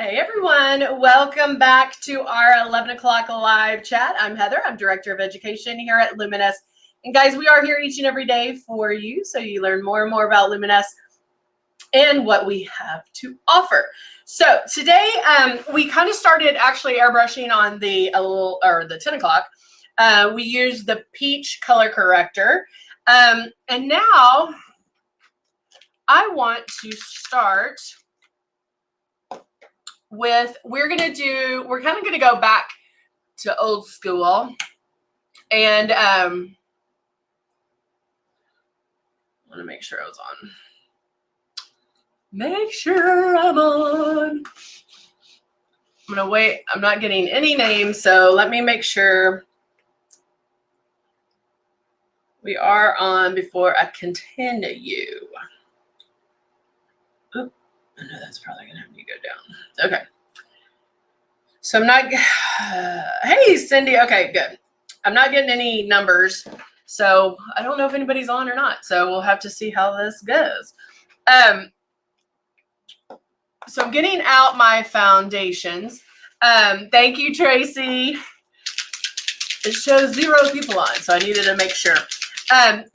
Hey everyone, welcome back to our 11 o'clock live chat. I'm Heather, I'm Director of Education here at Luminess. And guys, we are here each and every day for you so you learn more and more about Luminess and what we have to offer. So today we kind of started actually airbrushing on the 10 o'clock. We used the peach color corrector. And now I want to start with, we're kind of going to go back to old school. And I want to make sure I was on. Make sure I'm on. I'm going to wait. I'm not getting any names, so let me make sure we are on before I continue. Oop, I know that's probably going to have to go down. Okay. So I'm not, hey, Cindy. Okay, good. I'm not getting any numbers, so I don't know if anybody's on or not. So we'll have to see how this goes. So I'm getting out my foundations. Thank you, Tracy. It shows 0 people on, so I needed to make sure.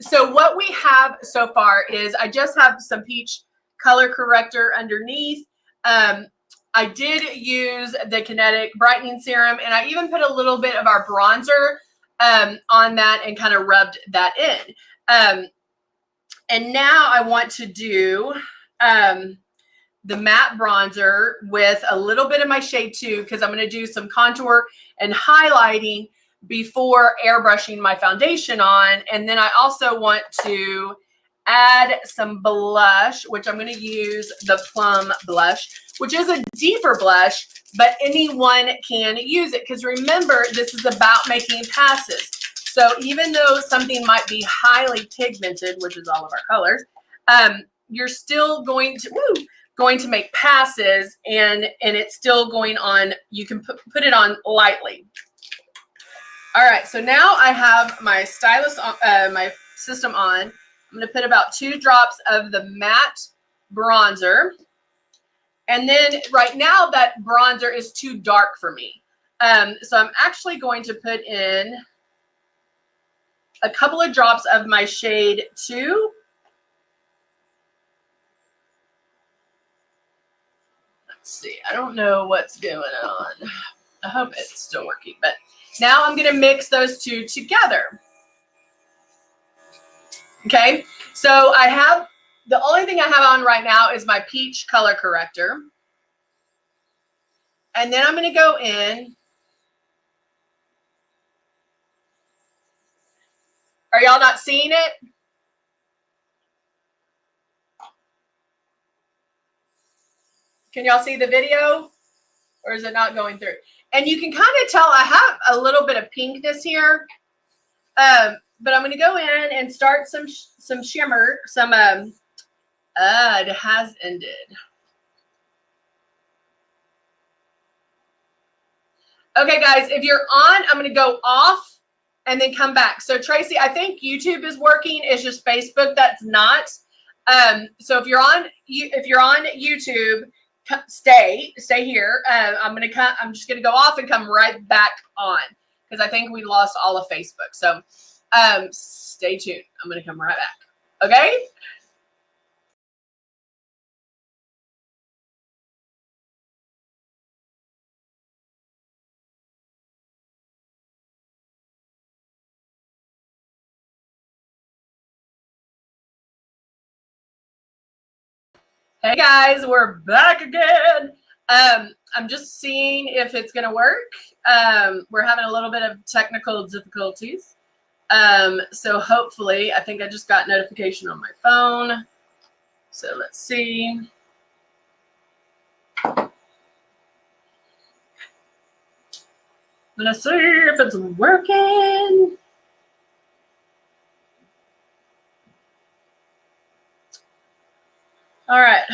So what we have so far is I just have some peach color corrector underneath. I did use the Kinetic Brightening Serum, and I even put a little bit of our bronzer on that and kind of rubbed that in. And now I want to do the matte bronzer with a little bit of my shade 2 because I'm going to do some contour and highlighting before airbrushing my foundation on. And then I also want to add some blush, which I'm going to use the Plum blush, which is a deeper blush, but anyone can use it because remember, this is about making passes. So even though something might be highly pigmented, which is all of our colors, you're still going to make passes, and it's still going on. You can put it on lightly. All right, so now I have my stylus on, my system on. I'm going to put about 2 drops of the matte bronzer, and then right now that bronzer is too dark for me. So I'm actually going to put in a couple of drops of my shade 2. Let's see. I don't know what's going on. I hope it's still working, but now I'm going to mix those 2 together. Okay, so I have, the only thing I have on right now is my peach color corrector. And then I'm going to go in. Are y'all not seeing it? Can y'all see the video? Or is it not going through? And you can kind of tell I have a little bit of pinkness here. But I'm going to go in and start some shimmer, it has ended. Okay, guys, if you're on, I'm going to go off and then come back. So Tracy, I think YouTube is working. It's just Facebook that's not. So if you're on YouTube, stay here. I'm just going to go off and come right back on because I think we lost all of Facebook. So stay tuned. I'm going to come right back. Okay. Hey guys, we're back again. I'm just seeing if it's going to work. We're having a little bit of technical difficulties. So hopefully, I think I just got notification on my phone. So let's see. Let's see if it's working. All right.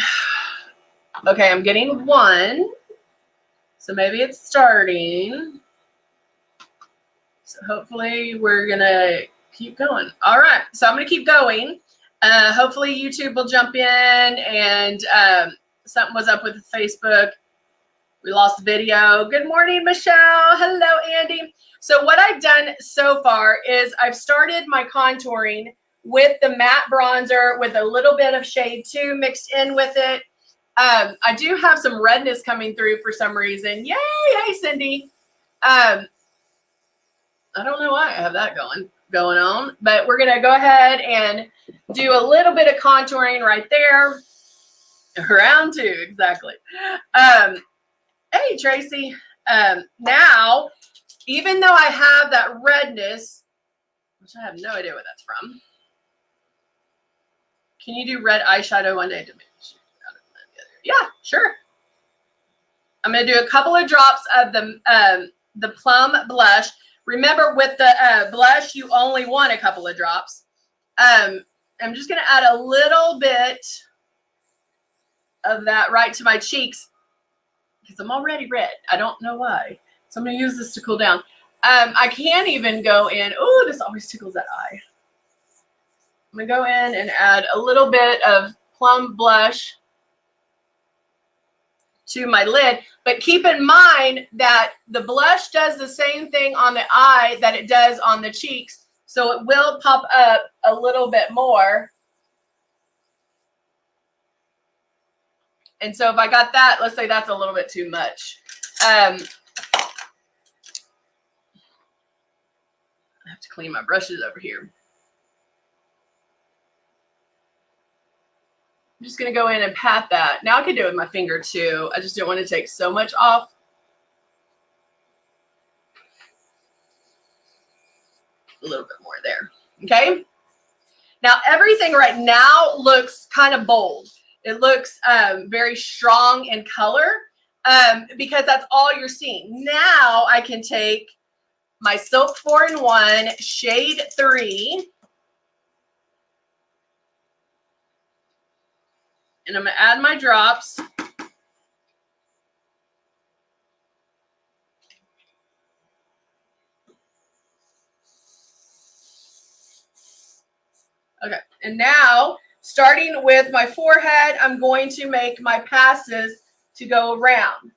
Okay, I'm getting 1. So maybe it's starting. So hopefully we're going to keep going. All right. So I'm going to keep going. Hopefully YouTube will jump in and something was up with Facebook. We lost video. Good morning, Michelle. Hello, Andy. So what I've done so far is I've started my contouring with the matte bronzer with a little bit of shade 2 mixed in with it. I do have some redness coming through for some reason. Yay! Hey, Cindy. I don't know why I have that going on, but we're going to go ahead and do a little bit of contouring right there. Round 2, exactly. Hey, Tracy. Now, even though I have that redness, which I have no idea what that's from, can you do red eyeshadow one day to make sure? Yeah, sure. I'm going to do a couple of drops of the plum blush. Remember, with the blush, you only want a couple of drops. I'm just going to add a little bit of that right to my cheeks because I'm already red. I don't know why. So I'm going to use this to cool down. I can even go in. Oh, this always tickles that eye. I'm going to go in and add a little bit of plum blush to my lid, but keep in mind that the blush does the same thing on the eye that it does on the cheeks, so it will pop up a little bit more. And so if I got that, let's say that's a little bit too much. I have to clean my brushes over here. I'm just going to go in and pat that. Now I can do it with my finger too. I just don't want to take so much off. A little bit more there. Okay. Now everything right now looks kind of bold. It looks very strong in color because that's all you're seeing. Now I can take my Silk 4-in-1 shade 3. And I'm going to add my drops. Okay, and now, starting with my forehead, I'm going to make my passes to go around.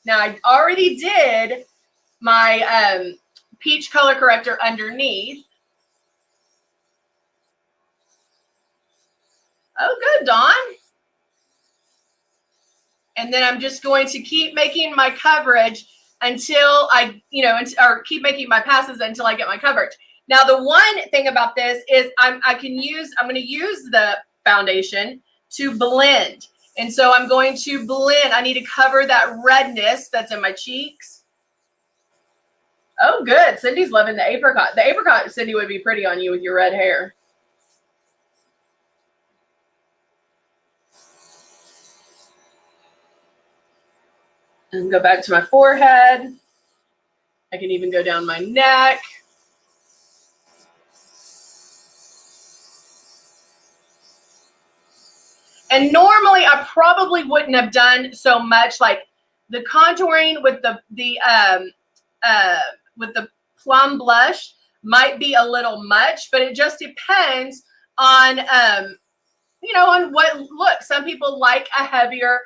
Now, I already did my peach color corrector underneath. Oh, good, Dawn. And then I'm just going to keep making my coverage until I, or keep making my passes until I get my coverage. Now, the one thing about this is I'm going to use the foundation to blend. And so I'm going to blend. I need to cover that redness that's in my cheeks. Oh, good. Cindy's loving the apricot. The apricot, Cindy, would be pretty on you with your red hair. And go back to my forehead. I can even go down my neck. And normally I probably wouldn't have done so much, like the contouring with the plum blush might be a little much, but it just depends on on what look. Some people like a heavier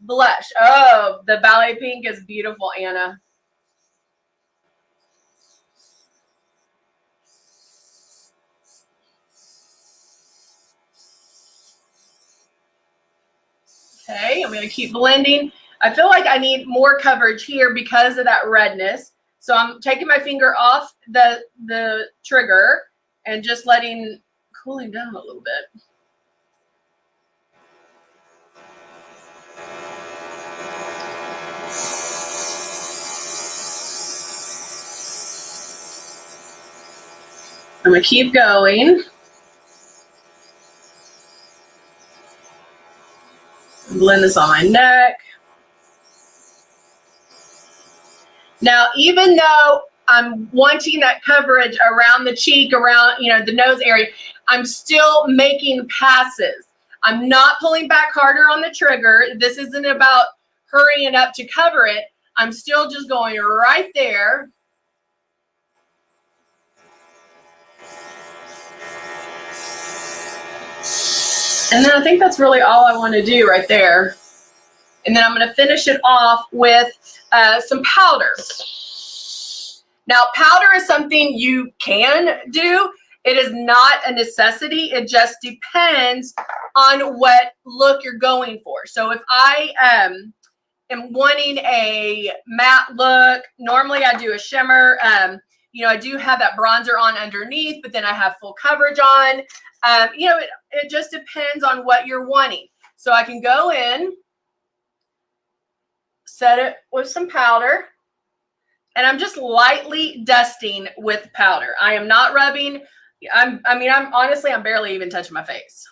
blush. Oh, the ballet pink is beautiful, Anna. Okay, I'm going to keep blending. I feel like I need more coverage here because of that redness. So I'm taking my finger off the trigger and just cooling down a little bit. I'm going to keep going. Blend this on my neck. Now, even though I'm wanting that coverage around the cheek, around, the nose area, I'm still making passes. I'm not pulling back harder on the trigger. This isn't about hurrying up to cover it. I'm still just going right there. And then I think that's really all I want to do right there. And then I'm going to finish it off with some powder. Now, powder is something you can do. It is not a necessity. It just depends on what look you're going for. So if I am wanting a matte look, normally I do a shimmer. You know, I do have that bronzer on underneath, but then I have full coverage on. You know, it just depends on what you're wanting. So I can go in, set it with some powder, and I'm just lightly dusting with powder. I am not rubbing. I'm barely even touching my face.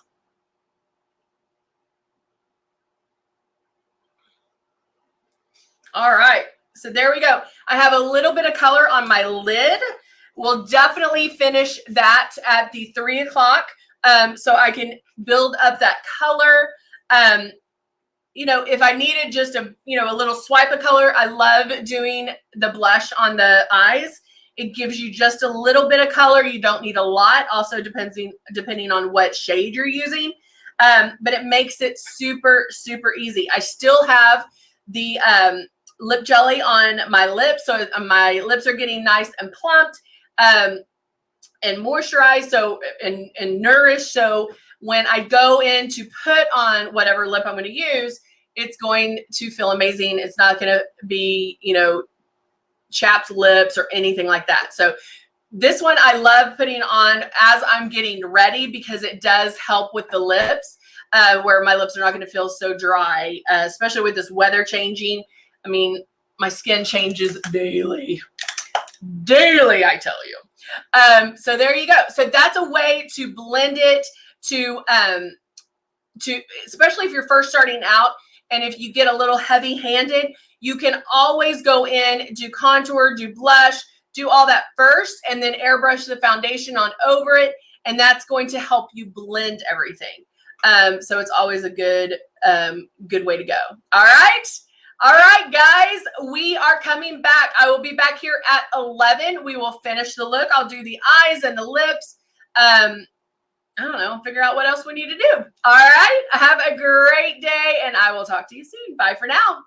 All right, so there we go. I have a little bit of color on my lid. We'll definitely finish that at the 3 o'clock, so I can build up that color. You know, if I needed just a little swipe of color, I love doing the blush on the eyes. It gives you just a little bit of color. You don't need a lot. Also depending on what shade you're using, but it makes it super, super easy. I still have the lip jelly on my lips, so my lips are getting nice and plumped and moisturized, and nourished. So when I go in to put on whatever lip I'm going to use, it's going to feel amazing. It's not going to be, chapped lips or anything like that. So this one I love putting on as I'm getting ready because it does help with the lips, where my lips are not going to feel so dry, especially with this weather changing. I mean, my skin changes daily, I tell you. So there you go. So that's a way to blend it to especially if you're first starting out, and if you get a little heavy handed, you can always go in, do contour, do blush, do all that first, and then airbrush the foundation on over it. And that's going to help you blend everything. So it's always a good way to go. All right, guys, we are coming back. I will be back here at 11. We will finish the look. I'll do the eyes and the lips. I don't know, figure out what else we need to do. All right, have a great day, and I will talk to you soon. Bye for now.